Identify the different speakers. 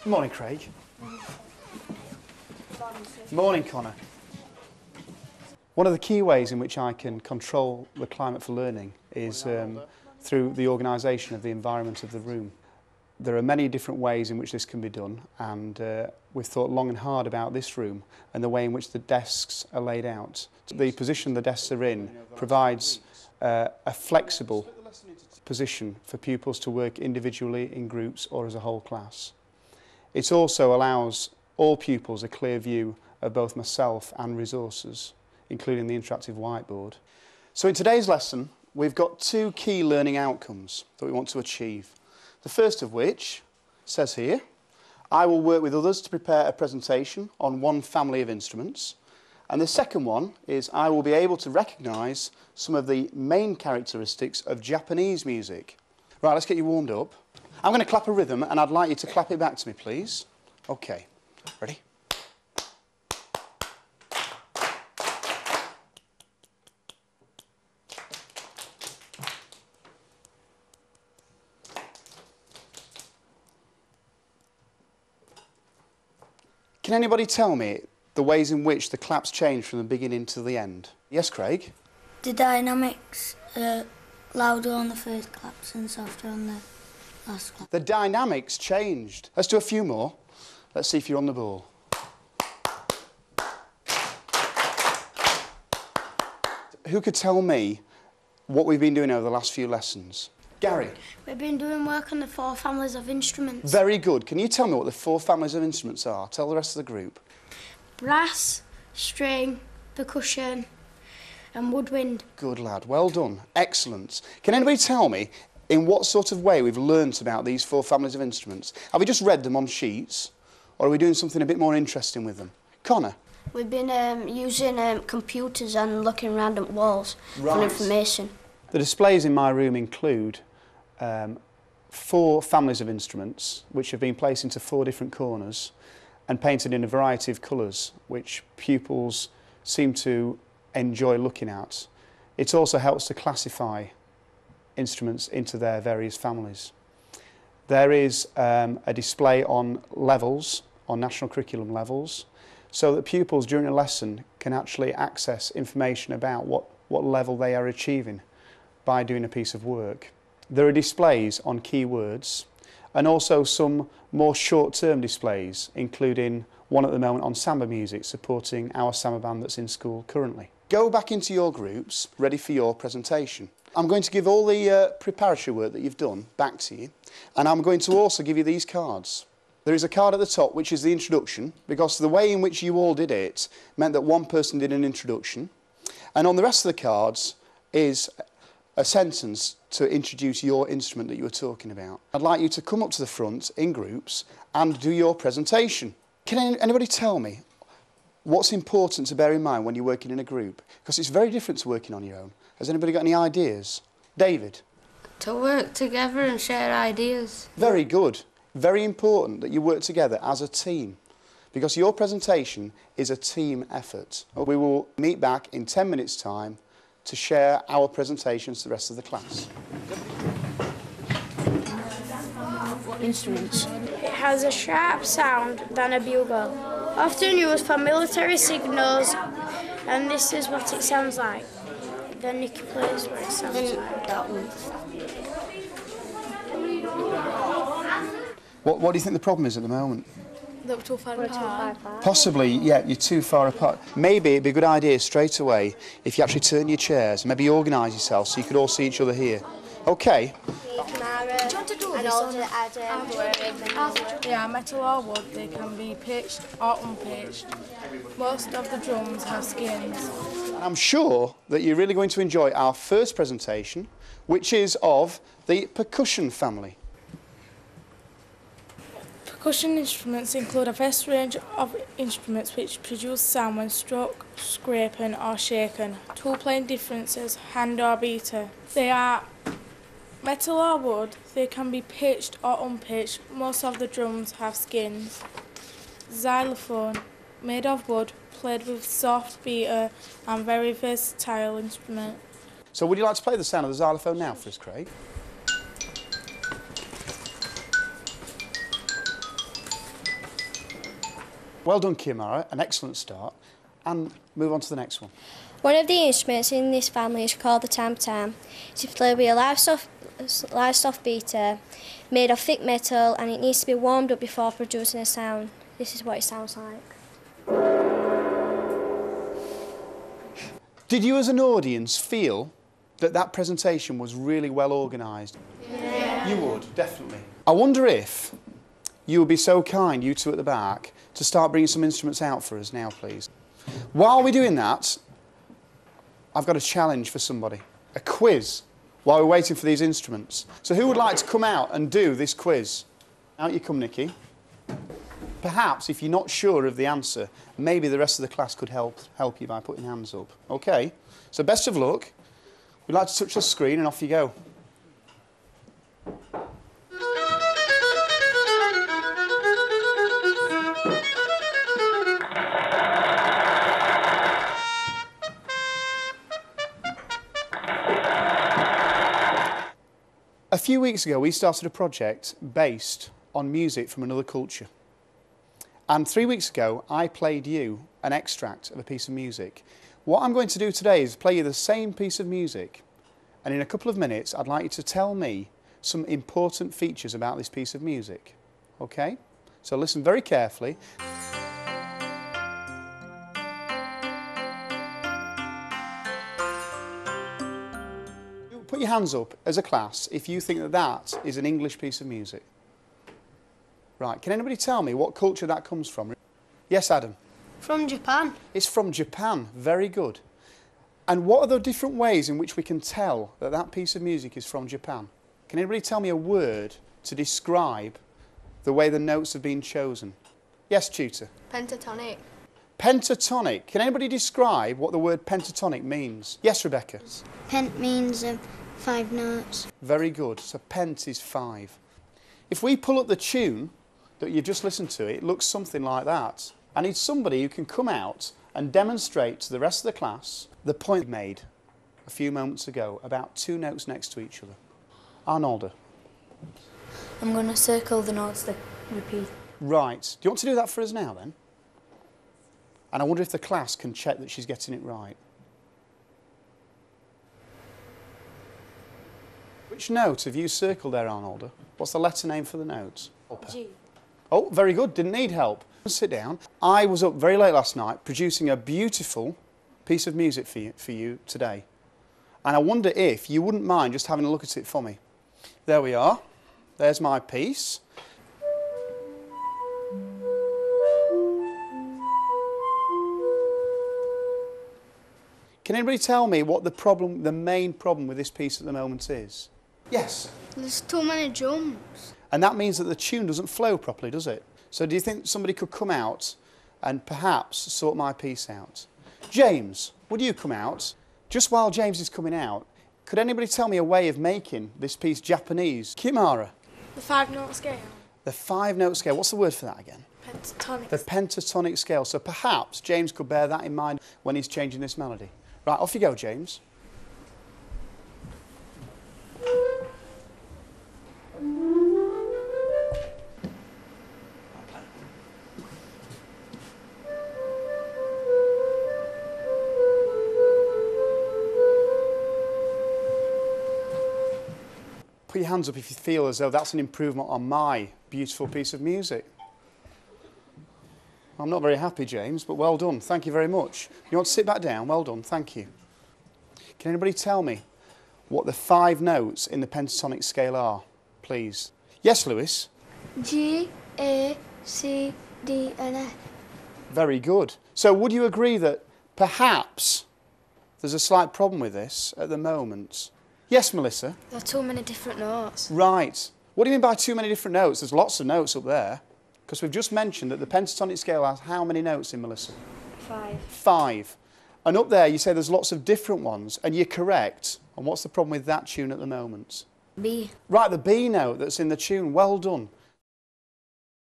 Speaker 1: Morning, Craig. Morning, Connor. One of the key ways in which I can control the climate for learning is through the organisation of the environment of the room. There are many different ways in which this can be done, and we've thought long and hard about this room and the way in which the desks are laid out. The position the desks are in provides a flexible position for pupils to work individually, in groups or as a whole class. It also allows all pupils a clear view of both myself and resources, including the interactive whiteboard. So in today's lesson, we've got two key learning outcomes that we want to achieve. The first of which says here, I will work with others to prepare a presentation on one family of instruments. And the second one is I will be able to recognise some of the main characteristics of Japanese music. Right, let's get you warmed up. I'm going to clap a rhythm and I'd like you to clap it back to me, please. OK, ready? Can anybody tell me the ways in which the claps change from the beginning to the end? Yes, Craig?
Speaker 2: The dynamics are louder on the first claps and softer on the last clap.
Speaker 1: The dynamics changed. Let's do a few more. Let's see if you're on the ball. Who could tell me what we've been doing over the last few lessons? Gary?
Speaker 2: We've been doing work on the 4 families of instruments.
Speaker 1: Very good. Can you tell me what the 4 families of instruments are? Tell the rest of the group.
Speaker 2: Brass, string, percussion and woodwind.
Speaker 1: Good lad. Well done. Excellent. Can anybody tell me in what sort of way we've learnt about these 4 families of instruments? Have we just read them on sheets, or are we doing something a bit more interesting with them? Connor?
Speaker 2: We've been using computers and looking around at walls for information.
Speaker 1: The displays in my room include 4 families of instruments which have been placed into 4 different corners and painted in a variety of colours which pupils seem to enjoy looking at. It also helps to classify instruments into their various families. There is a display on levels, on national curriculum levels, so that pupils during a lesson can actually access information about what level they are achieving by doing a piece of work. There are displays on keywords and also some more short-term displays, including one at the moment on samba music, supporting our samba band that's in school currently. Go back into your groups, ready for your presentation. I'm going to give all the preparatory work that you've done back to you, and I'm going to also give you these cards. There is a card at the top which is the introduction, because the way in which you all did it meant that one person did an introduction, and on the rest of the cards is a sentence to introduce your instrument that you were talking about. I'd like you to come up to the front in groups and do your presentation. Can anybody tell me what's important to bear in mind when you're working in a group? Because it's very different to working on your own. Has anybody got any ideas? David?
Speaker 3: To work together and share ideas.
Speaker 1: Very good. Very important that you work together as a team, because your presentation is a team effort. We will meet back in 10 minutes' time to share our presentations to the rest of the class.
Speaker 2: Instruments.
Speaker 4: It has a sharp sound than a bugle, often used for military signals, and this is what it sounds like. Then Nicky plays what it sounds like.
Speaker 2: That one.
Speaker 1: What do you think the problem is at the moment?
Speaker 4: That we're too far apart.
Speaker 1: Possibly, yeah, you're too far apart. Maybe it'd be a good idea straight away if you actually turn your chairs, maybe organise yourself so you could all see each other here. OK?
Speaker 5: Yeah, metal or wood, they can be pitched or unpitched. Most of the drums have skins.
Speaker 1: I'm sure that you're really going to enjoy our first presentation, which is of the percussion family.
Speaker 5: Percussion instruments include a vast range of instruments which produce sound when struck, scraping or shaken. Tool playing differences, hand or beater. They are metal or wood, they can be pitched or unpitched. Most of the drums have skins. Xylophone, made of wood, played with soft beater and very versatile instrument.
Speaker 1: So would you like to play the sound of the xylophone now for us, Craig? Well done, Kiamara, an excellent start. And move on to the next one.
Speaker 6: One of the instruments in this family is called the tam-tam. It's played with a live soft beater made of thick metal, and it needs to be warmed up before producing a sound. This is what it sounds like.
Speaker 1: Did you as an audience feel that that presentation was really well organised?
Speaker 3: Yeah.
Speaker 1: You would, definitely. I wonder if you would be so kind, you two at the back, to start bringing some instruments out for us now, please. While we're doing that, I've got a challenge for somebody, a quiz, while we're waiting for these instruments. So who would like to come out and do this quiz? Out you come, Nikki. Perhaps, if you're not sure of the answer, maybe the rest of the class could help you by putting hands up. OK, so best of luck. We'd like to touch the screen and off you go. A few weeks ago, we started a project based on music from another culture. And 3 weeks ago, I played you an extract of a piece of music. What I'm going to do today is play you the same piece of music. And in a couple of minutes, I'd like you to tell me some important features about this piece of music. OK? So listen very carefully. Put your hands up as a class if you think that that is an English piece of music. Right, can anybody tell me what culture that comes from? Yes, Adam?
Speaker 4: From Japan.
Speaker 1: It's from Japan, very good. And what are the different ways in which we can tell that that piece of music is from Japan? Can anybody tell me a word to describe the way the notes have been chosen? Yes, tutor?
Speaker 3: Pentatonic.
Speaker 1: Pentatonic. Can anybody describe what the word pentatonic means? Yes, Rebecca?
Speaker 2: Pent means 5 notes.
Speaker 1: Very good. So pent is 5. If we pull up the tune that you've just listened to, it looks something like that. I need somebody who can come out and demonstrate to the rest of the class the point made a few moments ago about 2 notes next to each other. Arnolda.
Speaker 7: I'm going to circle the notes that repeat.
Speaker 1: Right. Do you want to do that for us now then? And I wonder if the class can check that she's getting it right. Which note have you circled there, Arnolda? What's the letter name for the note?
Speaker 7: G.
Speaker 1: Oh, very good. Didn't need help. Sit down. I was up very late last night producing a beautiful piece of music for you today. And I wonder if you wouldn't mind just having a look at it for me. There we are. There's my piece. Can anybody tell me what the main problem with this piece at the moment is? Yes.
Speaker 4: There's too many drums.
Speaker 1: And that means that the tune doesn't flow properly, does it? So do you think somebody could come out and perhaps sort my piece out? James, would you come out? Just while James is coming out, could anybody tell me a way of making this piece Japanese? Kiamara?
Speaker 5: The 5-note scale.
Speaker 1: The 5-note scale. What's the word for that again?
Speaker 5: Pentatonic.
Speaker 1: The pentatonic scale. So perhaps James could bear that in mind when he's changing this melody. Right, off you go, James. Put your hands up if you feel as though that's an improvement on my beautiful piece of music. I'm not very happy, James, but well done. Thank you very much. You want to sit back down? Well done. Thank you. Can anybody tell me what the 5 notes in the pentatonic scale are, please? Yes, Lewis?
Speaker 2: G, A, C, D and F.
Speaker 1: Very good. So would you agree that perhaps there's a slight problem with this at the moment? Yes, Melissa?
Speaker 7: There are too many different notes.
Speaker 1: Right. What do you mean by too many different notes? There's lots of notes up there. Because we've just mentioned that the pentatonic scale has how many notes in, Melissa?
Speaker 7: 5.
Speaker 1: 5. And up there you say there's lots of different ones, and you're correct. And what's the problem with that tune at the moment?
Speaker 2: B.
Speaker 1: Right, the B note that's in the tune. Well done.